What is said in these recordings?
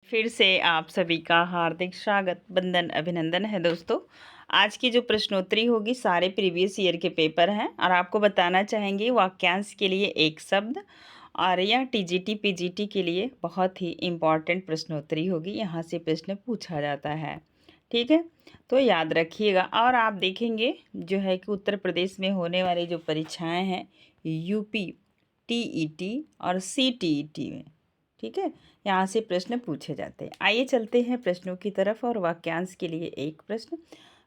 फिर से आप सभी का हार्दिक स्वागत, वंदन, अभिनंदन है दोस्तों। आज की जो प्रश्नोत्तरी होगी सारे प्रीवियस ईयर के पेपर हैं और आपको बताना चाहेंगे वाक्यांश के लिए एक शब्द। और यह टीजीटी पीजीटी के लिए बहुत ही इम्पॉर्टेंट प्रश्नोत्तरी होगी, यहाँ से प्रश्न पूछा जाता है। ठीक है, तो याद रखिएगा। और आप देखेंगे जो है कि उत्तर प्रदेश में होने वाली जो परीक्षाएं हैं यूपी टीईटी और सीटीईटी में, ठीक है, यहाँ से प्रश्न पूछे जाते हैं। आइए चलते हैं प्रश्नों की तरफ। और वाक्यांश के लिए एक प्रश्न।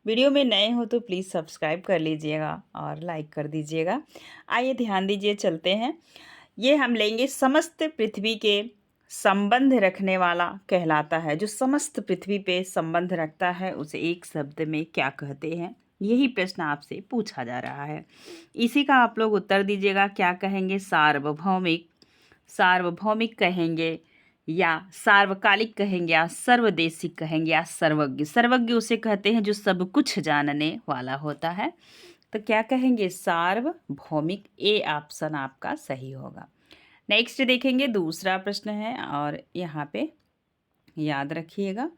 वीडियो में नए हो तो प्लीज़ सब्सक्राइब कर लीजिएगा और लाइक कर दीजिएगा। आइए ध्यान दीजिए, चलते हैं। ये हम लेंगे समस्त पृथ्वी के संबंध रखने वाला कहलाता है। जो समस्त पृथ्वी पे संबंध रखता है उसे एक शब्द में क्या कहते हैं, यही प्रश्न आपसे पूछा जा रहा है। इसी का आप लोग उत्तर दीजिएगा। क्या कहेंगे? सार्वभौमिक, सार्वभौमिक कहेंगे, या सार्वकालिक कहेंगे, या सर्वदेशिक कहेंगे, या सर्वज्ञ। सर्वज्ञ उसे कहते हैं जो सब कुछ जानने वाला होता है। तो क्या कहेंगे? सार्वभौमिक। ए ऑप्शन आपका सही होगा। नेक्स्ट देखेंगे, दूसरा प्रश्न है और यहाँ पे याद रखिएगा,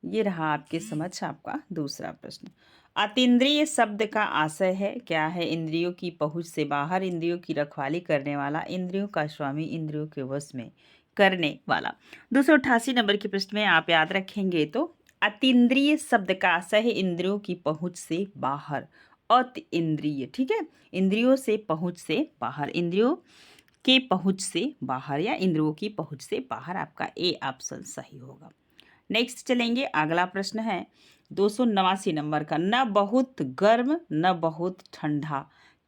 ये रहा आपके समझ आपका दूसरा प्रश्न। अतीन्द्रिय शब्द का आशय है, क्या है? इंद्रियों की पहुंच से बाहर, इंद्रियों की रखवाली करने वाला, इंद्रियों का स्वामी, इंद्रियों के वश में करने वाला। 288 नंबर के प्रश्न में आप याद रखेंगे तो अतीन्द्रिय शब्द का आशय है इंद्रियों की पहुंच से बाहर। अति इंद्रिय, ठीक है, इंद्रियों से पहुंच से बाहर, इंद्रियों के पहुंच से बाहर या इंद्रियों की पहुंच से बाहर, आपका ए ऑप्शन सही होगा। नेक्स्ट चलेंगे, अगला प्रश्न है 289 नंबर का। न बहुत गर्म न बहुत ठंडा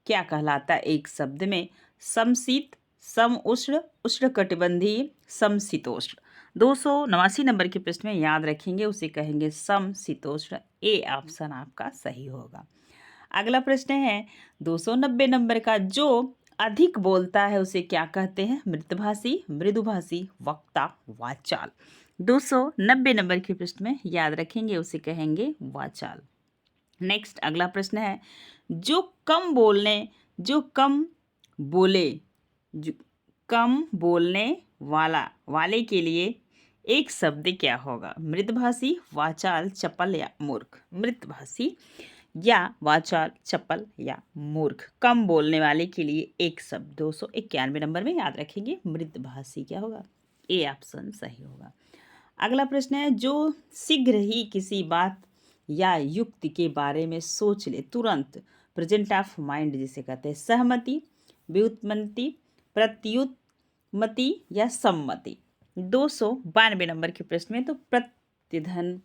क्या कहलाता है एक शब्द में? समशीत, सम उष्ण, उष्णकटिबंधीय, समशीतोष्ण। 289 नंबर के प्रश्न में याद रखेंगे उसे कहेंगे समशीतोष्ण। ए ऑप्शन आपका सही होगा। अगला प्रश्न है 290 नंबर का। जो अधिक बोलता है उसे क्या कहते हैं? मृतभाषी, मृदुभाषी, वक्ता, वाचाल। 290 नंबर के प्रश्न में याद रखेंगे उसे कहेंगे वाचाल। नेक्स्ट अगला प्रश्न है, जो कम बोलने, जो कम बोले, जो कम बोलने वाला, वाले के लिए एक शब्द क्या होगा? मृदभाषी, वाचाल, चपल या मूर्ख। मृतभाषी या वाचाल, चपल या मूर्ख। कम बोलने वाले के लिए एक शब्द। 291 नंबर में याद रखेंगे मृतभाषी क्या होगा? ए ऑप्शन सही होगा। अगला प्रश्न है, जो शीघ्र ही किसी बात या युक्ति के बारे में सोच ले तुरंत, प्रेजेंट ऑफ माइंड जिसे कहते हैं। सहमति, व्युत्पत्ति, प्रत्युत्पत्ति या सम्मति। 292 नंबर के प्रश्न में तो प्रतिधन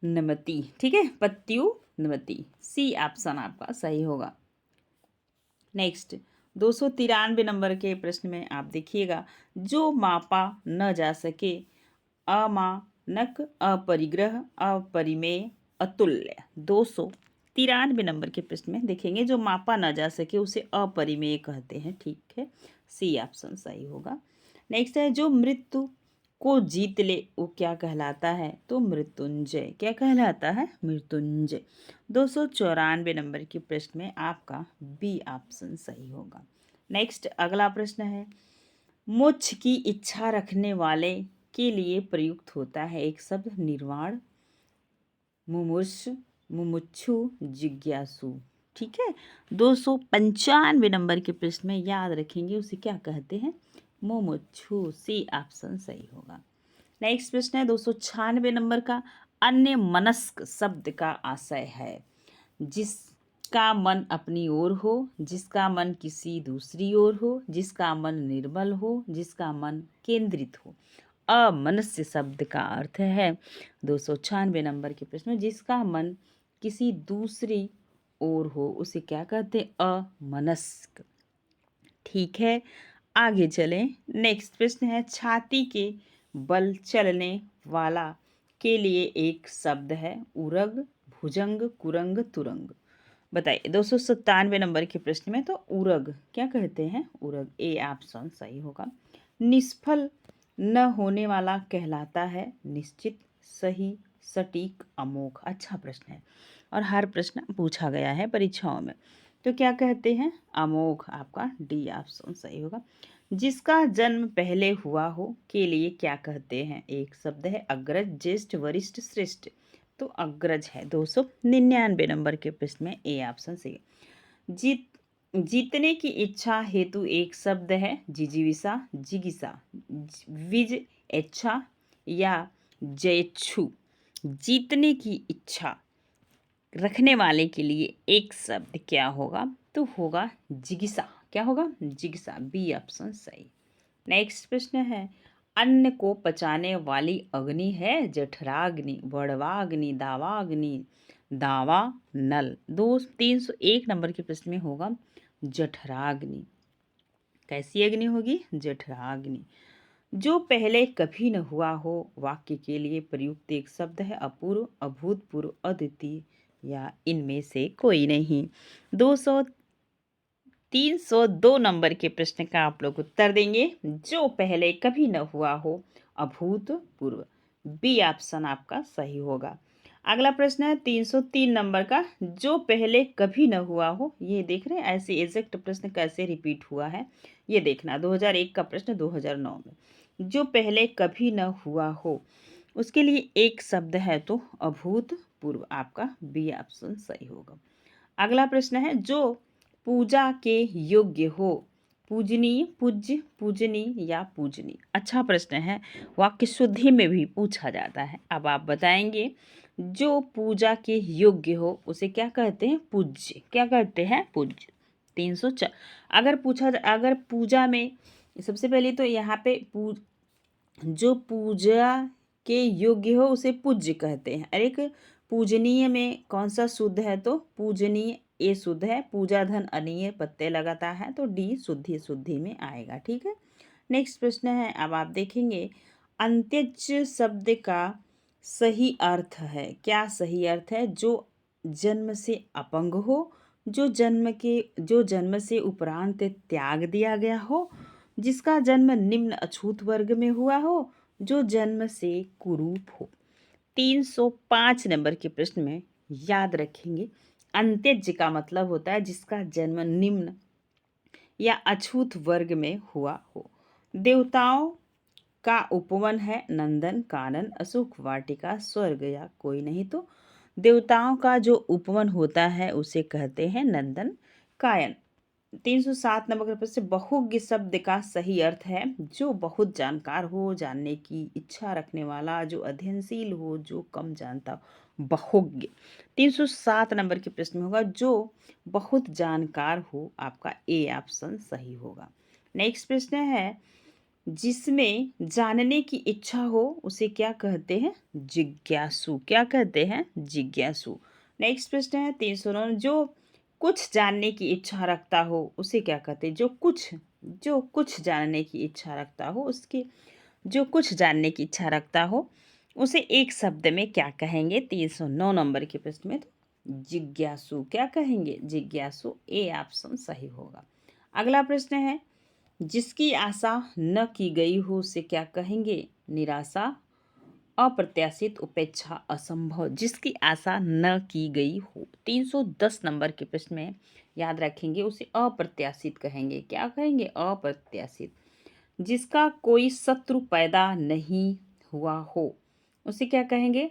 नमति, ठीक है, प्रत्युन्नति। सी ऑप्शन आपका सही होगा। नेक्स्ट 293 नंबर के प्रश्न में आप देखिएगा, जो मापा न जा सके, अमानक, अपरिग्रह, अपरिमेय, अतुल्य। 293 नंबर के प्रश्न में देखेंगे जो मापा न जा सके उसे अपरिमेय कहते हैं, ठीक है, सी ऑप्शन सही होगा। नेक्स्ट है, जो मृत्यु को जीत ले वो क्या कहलाता है? तो मृत्युंजय। क्या कहलाता है? मृत्युंजय। 294 नंबर के प्रश्न में आपका बी ऑप्शन सही होगा। नेक्स्ट अगला प्रश्न है, मोक्ष की इच्छा रखने वाले के लिए प्रयुक्त होता है एक शब्द। निर्वाण, मुमुक्षु, मुमुक्षु, जिज्ञासु, ठीक है। 295 नंबर के प्रश्न में याद रखेंगे उसे क्या कहते हैं? मुमुक्षु। सी ऑप्शन सही होगा। नेक्स्ट प्रश्न है 296 नंबर का। अन्य मनस्क शब्द का आशय है जिसका मन अपनी ओर हो, जिसका मन किसी दूसरी ओर हो, जिसका मन निर्मल हो, जिसका मन केंद्रित हो। अमनस्य शब्द का अर्थ है 296 नंबर के प्रश्न में, जिसका मन किसी दूसरी ओर हो उसे क्या कहते हैं? अमनस्क, ठीक है। आगे चलें। नेक्स्ट प्रश्न है, छाती के बल चलने वाला के लिए एक शब्द है। उरग, भुजंग, कुरंग, तुरंग। बताइए 297 नंबर के प्रश्न में तो उरग क्या कहते हैं? उरग। ए ऑप्शन सही होगा। निष्फल न होने वाला कहलाता है निश्चित, सही, सटीक, अमोघ। अच्छा प्रश्न है और हर प्रश्न पूछा गया है परीक्षाओं में। तो क्या कहते हैं? अमोघ। आपका डी ऑप्शन सही होगा। जिसका जन्म पहले हुआ हो के लिए क्या कहते हैं? एक शब्द है अग्रज, ज्येष्ठ, वरिष्ठ, श्रेष्ठ। तो अग्रज है। 299 नंबर के प्रश्न में ए ऑप्शन सही है। जीतने की इच्छा हेतु एक शब्द है जिजीविषा, जिगीषा, विज, इच्छा या जयेच्छु। जीतने की इच्छा रखने वाले के लिए एक शब्द क्या होगा? तो होगा जिज्ञासा। क्या होगा? जिज्ञासा। बी ऑप्शन सही। नेक्स्ट प्रश्न है अन्न को पचाने वाली अग्नि है जठराग्नि, वड़वाग्नि, दावाग्नि, दावा नल। 301 नंबर के प्रश्न में होगा जठराग्नि। कैसी अग्नि होगी? जठराग्नि। जो पहले कभी न हुआ हो वाक्य के लिए प्रयुक्त एक शब्द है अपूर्व, अभूतपूर्व, अद्वितीय या इनमें से कोई नहीं। 302 नंबर के प्रश्न का आप लोग उत्तर देंगे जो पहले कभी न हुआ हो अभूतपूर्व। बी ऑप्शन आपका सही होगा। अगला प्रश्न है 303 नंबर का जो पहले कभी न हुआ हो। ये देख रहे हैं ऐसे एग्जैक्ट प्रश्न कैसे रिपीट हुआ है ये देखना। 2001 का प्रश्न 2009 में जो पहले कभी न हुआ हो उसके लिए एक शब्द है तो अभूतपूर्व। आपका बी ऑप्शन सही होगा। अगला प्रश्न है जो पूजा के योग्य हो। पूजनीय, पूज्य, पूजनीय या पूजनीय। अच्छा प्रश्न है, वाक्य शुद्धि में भी पूछा जाता है। अब आप बताएंगे जो पूजा के योग्य हो उसे क्या कहते हैं? पूज्य। क्या कहते हैं? पूज्य। 304। अगर पूजा में सबसे पहले तो यहाँ पे जो पूजा के योग्य हो उसे पूज्य कहते हैं। और एक पूजनीय में कौन सा शुद्ध है? तो पूजनीय ए शुद्ध है। पूजा धन अनीय पत्ते लगाता है तो डी शुद्धि में आएगा। ठीक है। नेक्स्ट प्रश्न है, अब आप देखेंगे अंत्यज शब्द का सही अर्थ है। क्या सही अर्थ है? जो जन्म से अपंग हो, जो जन्म से उपरांत त्याग दिया गया हो, जिसका जन्म निम्न अछूत वर्ग में हुआ हो, जो जन्म से कुरूप हो। 305 नंबर के प्रश्न में याद रखेंगे अंत्यज का मतलब होता है जिसका जन्म निम्न या अछूत वर्ग में हुआ हो। देवताओं का उपवन है नंदन कानन अशोक वाटिका स्वर्ग या कोई नहीं। तो देवताओं का जो उपवन होता है उसे कहते हैं नंदन कायन। 307 नंबर के प्रश्न बहुज्ञ शब्द का सही अर्थ है जो बहुत जानकार हो, जानने की इच्छा रखने वाला, जो अध्ययनशील हो, जो कम जानता हो। बहुज्ञ। 307 नंबर के प्रश्न में होगा जो बहुत जानकार हो। आपका ए ऑप्शन सही होगा। नेक्स्ट प्रश्न है जिसमें जानने की इच्छा हो उसे क्या कहते हैं? जिज्ञासु। क्या कहते हैं? जिज्ञासु। नेक्स्ट प्रश्न है 309 जो कुछ जानने की इच्छा रखता हो उसे क्या कहते हैं? जो कुछ जानने की इच्छा रखता हो उसके जो कुछ जानने की इच्छा रखता हो उसे एक शब्द में क्या कहेंगे? 309 नंबर के प्रश्न में तो जिज्ञासु। क्या कहेंगे? जिज्ञासु। ए ऑप्शन सही होगा। अगला प्रश्न है जिसकी आशा न की गई हो उसे क्या कहेंगे? निराशा, अप्रत्याशित, उपेक्षा, असंभव। जिसकी आशा न की गई हो। 310 नंबर के प्रश्न में याद रखेंगे उसे अप्रत्याशित कहेंगे। क्या कहेंगे? अप्रत्याशित। जिसका कोई शत्रु पैदा नहीं हुआ हो उसे क्या कहेंगे?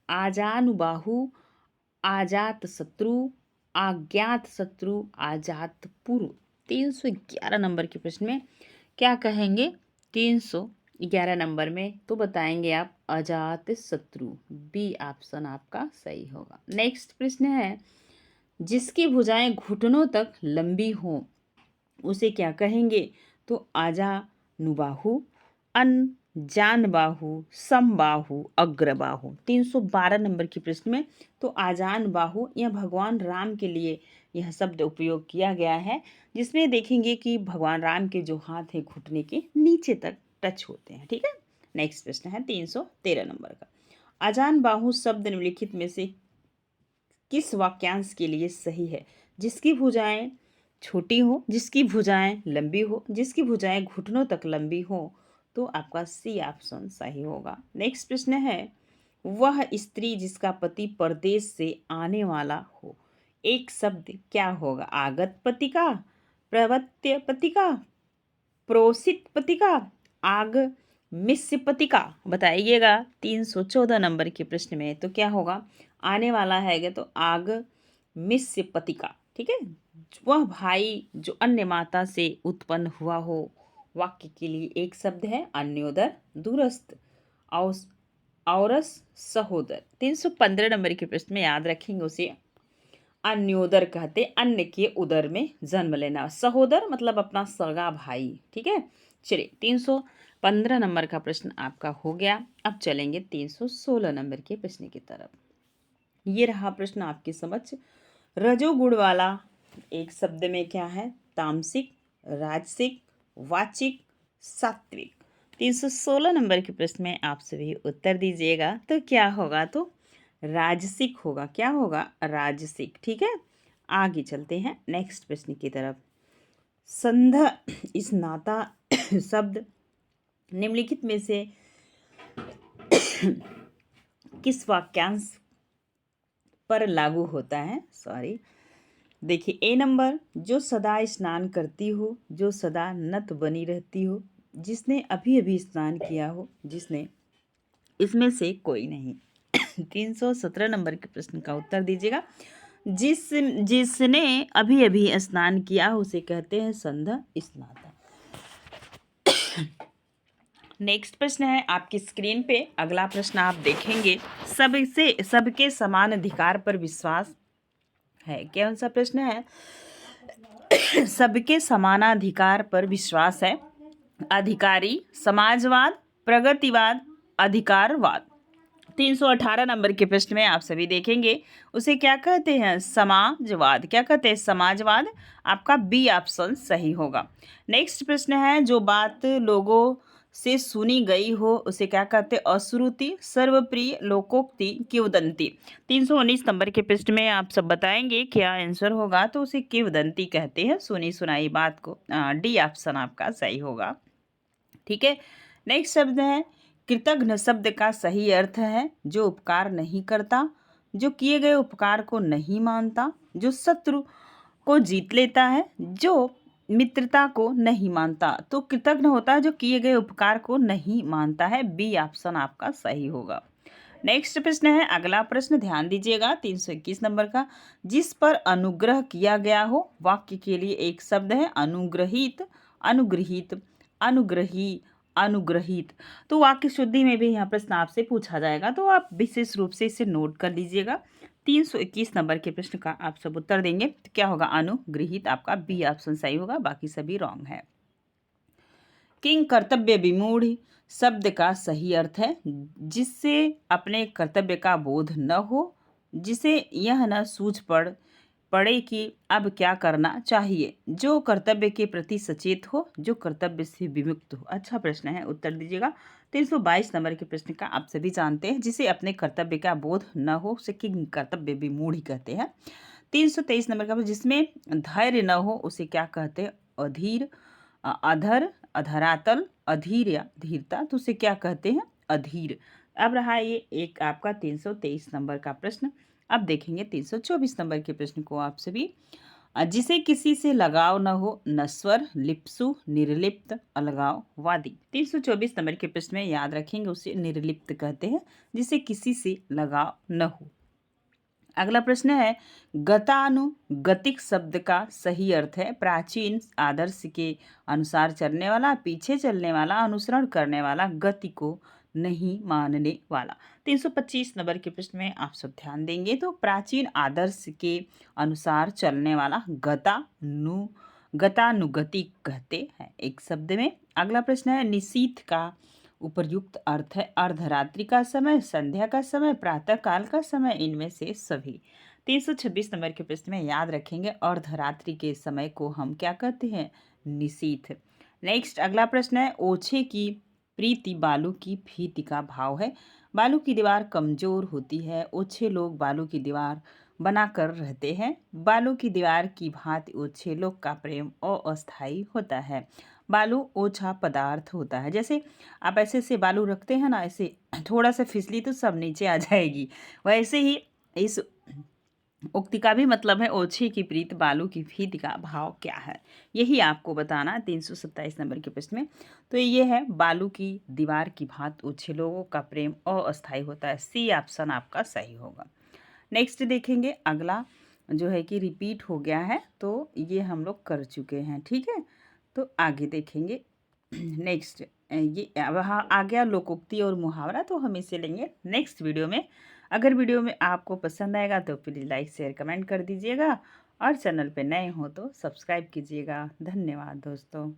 आजानुबाहु, आजात शत्रु, अज्ञात शत्रु, आजात पूर्व। 311 नंबर के प्रश्न में क्या कहेंगे? 311 नंबर में तो बताएंगे आप अजात शत्रु। बी ऑप्शन आपका सही होगा। नेक्स्ट प्रश्न है जिसकी भुजाएं घुटनों तक लंबी हों उसे क्या कहेंगे? तो आजानुबाहु, जानबाहु, समबाहु, अग्रबाहु। 312 नंबर के प्रश्न में तो आजानबाहु यह भगवान राम के लिए यह शब्द उपयोग किया गया है जिसमें देखेंगे कि भगवान राम के जो हाथ है घुटने के नीचे तक टच होते हैं। ठीक है। नेक्स्ट प्रश्न है 313 नंबर का आजानबाहु शब्द निम्नलिखित में से किस वाक्यांश के लिए सही है? जिसकी भुजाएं छोटी हो, जिसकी भुजाएं लंबी हो, जिसकी भुजाएं घुटनों तक लंबी हो। तो आपका सी ऑप्शन सही होगा। नेक्स्ट प्रश्न है वह स्त्री जिसका पति परदेश से आने वाला हो एक शब्द क्या होगा? आगत पति का, प्रवत्य पति का, प्रोसित पतिका, आग मिस्य पतिका, बताइएगा 314 नंबर के प्रश्न में। तो क्या होगा, आने वाला है तो आग मिस्य पतिका, ठीक है। वह भाई जो अन्य माता से उत्पन्न हुआ हो। वाक्य के लिए एक शब्द है अन्योदर, दूरस्थ, औरस, सहोदर। 315 नंबर के प्रश्न में याद रखेंगे उसे अन्योदर कहते, अन्य के उदर में जन्म लेना। सहोदर मतलब अपना सगा भाई, ठीक है। चलिए 315 नंबर का प्रश्न आपका हो गया। अब चलेंगे 316 नंबर के प्रश्न की तरफ। ये रहा प्रश्न आपके समक्ष। रजोगुण वाला एक शब्द में क्या है, तामसिक, राजसिक, वाचिक, सात्विक। 316 नंबर के प्रश्न में आप सभी उत्तर दीजिएगा। तो क्या होगा, तो राजसिक होगा। क्या होगा, राजसिक, ठीक है। आगे चलते हैं नेक्स्ट प्रश्न की तरफ। संध इस नाता शब्द निम्नलिखित में से किस वाक्यांश पर लागू होता है। देखिए ए नंबर, जो सदा स्नान करती हो, जो सदा नत बनी रहती हो, जिसने अभी अभी स्नान किया हो, जिसने, इसमें से कोई नहीं। 317 नंबर के प्रश्न का उत्तर दीजिएगा। जिसने अभी अभी स्नान किया हो उसे कहते हैं संध स्नाता। नेक्स्ट प्रश्न है आपकी स्क्रीन पे। अगला प्रश्न आप देखेंगे, सबके समान अधिकार पर विश्वास है। कौन सा प्रश्न है, सबके समानाधिकार पर विश्वास है। अधिकारी, समाजवाद, प्रगतिवाद, अधिकारवाद। 318 नंबर के प्रश्न में आप सभी देखेंगे उसे क्या कहते हैं, समाजवाद। क्या कहते हैं, समाजवाद। आपका बी ऑप्शन सही होगा। नेक्स्ट प्रश्न है, जो बात लोगों से सुनी गई हो उसे क्या कहते हैं, अश्रुति, सर्वप्रिय, लोकोक्ति, किंवदंती। 319 नंबर के प्रश्न में आप सब बताएंगे क्या आंसर होगा। तो उसे किंवदंती कहते हैं, सुनी सुनाई बात को। डी ऑप्शन आपका सही होगा, ठीक है। नेक्स्ट शब्द है, कृतघ्न शब्द का सही अर्थ है जो उपकार नहीं करता, जो किए गए उपकार को नहीं मानता, जो शत्रु को जीत लेता है, जो मित्रता को नहीं मानता। तो कृतघ्न होता है जो किए गए उपकार को नहीं मानता है। बी ऑप्शन आपका सही होगा। नेक्स्ट प्रश्न है, अगला प्रश्न ध्यान दीजिएगा 321 नंबर का। जिस पर अनुग्रह किया गया हो, वाक्य के लिए एक शब्द है अनुग्रहित, अनुग्रहित, अनुग्रही, अनुग्रहित। तो वाक्य शुद्धि में भी यहाँ प्रश्न आपसे पूछा जाएगा, तो आप विशेष रूप से इसे नोट कर लीजिएगा। 321 नंबर के प्रश्न का आप सब उत्तर देंगे तो क्या होगा, अनुग्रहित। आपका बी ऑप्शन सही होगा, बाकी सभी रॉन्ग है। किंग कर्तव्य विमूढ़ शब्द का सही अर्थ है जिससे अपने कर्तव्य का बोध न हो, जिसे यह न सूझ पड़े कि अब क्या करना चाहिए, जो कर्तव्य के प्रति सचेत हो, जो कर्तव्य से विमुक्त हो। अच्छा प्रश्न है, उत्तर दीजिएगा। 322 नंबर के प्रश्न का आप सभी जानते हैं, जिसे अपने कर्तव्य का बोध न हो उसे किंग कर्तव्य विमूढ़ कहते हैं। 323 नंबर का, जिसमें धैर्य न हो उसे क्या कहते हैं, अधीर, अधर, अधरातल, अधीर या धीरता। तो उसे क्या कहते हैं, अधीर। अब रहा ये एक आपका 323 नंबर का प्रश्न। अब देखेंगे 324 नंबर के प्रश्न को आप सभी। जिसे किसी से लगाव न हो, नस्वर, लिप्सु, निर्लिप्त, अलगाववादी। 324 नंबर के प्रश्न में याद रखेंगे उसे निर्लिप्त कहते हैं, जिसे किसी से लगाव न हो। अगला प्रश्न है, गतानुगतिक शब्द का सही अर्थ है प्राचीन आदर्श के अनुसार चलने वाला, पीछे चलने वाला, अनुसरण करने वाला, गति को नहीं मानने वाला। 325 नंबर के प्रश्न में आप सब ध्यान देंगे तो प्राचीन आदर्श के अनुसार चलने वाला गतानुगतिक कहते हैं एक शब्द में। अगला प्रश्न है, निशीथ का उपर्युक्त अर्थ है अर्धरात्रि का समय, संध्या का समय, प्रातः काल का समय, इनमें से सभी। 326 नंबर के प्रश्न में याद रखेंगे अर्धरात्रि के समय को हम क्या कहते हैं, निशीथ। नेक्स्ट अगला प्रश्न है, ओछे की प्रीति बालू की भीति का भाव है। बालू की दीवार कमजोर होती है, ओछे लोग बालू की दीवार बनाकर रहते हैं। बालू की दीवार की भांति ओछे लोग का प्रेम अस्थायी होता है। बालू ओछा पदार्थ होता है, जैसे आप ऐसे से बालू रखते हैं ना, ऐसे थोड़ा सा फिसली तो सब नीचे आ जाएगी, वैसे ही इस उक्ति का भी मतलब है ओछे की प्रीत बालू की भीत का भाव क्या है, यही आपको बताना है 327 नंबर के प्रश्न में। तो ये है बालू की दीवार की भांत ओछे लोगों का प्रेम अस्थायी होता है। सी ऑप्शन आपका सही होगा। नेक्स्ट देखेंगे अगला जो है कि रिपीट हो गया है, तो ये हम लोग कर चुके हैं, ठीक है। तो आगे देखेंगे नेक्स्ट ये वहाँ आ गया लोकोक्ति और मुहावरा, तो हम इसे लेंगे नेक्स्ट वीडियो में। अगर वीडियो में आपको पसंद आएगा तो प्लीज़ लाइक शेयर कमेंट कर दीजिएगा, और चैनल पे नए हो तो सब्सक्राइब कीजिएगा। धन्यवाद दोस्तों।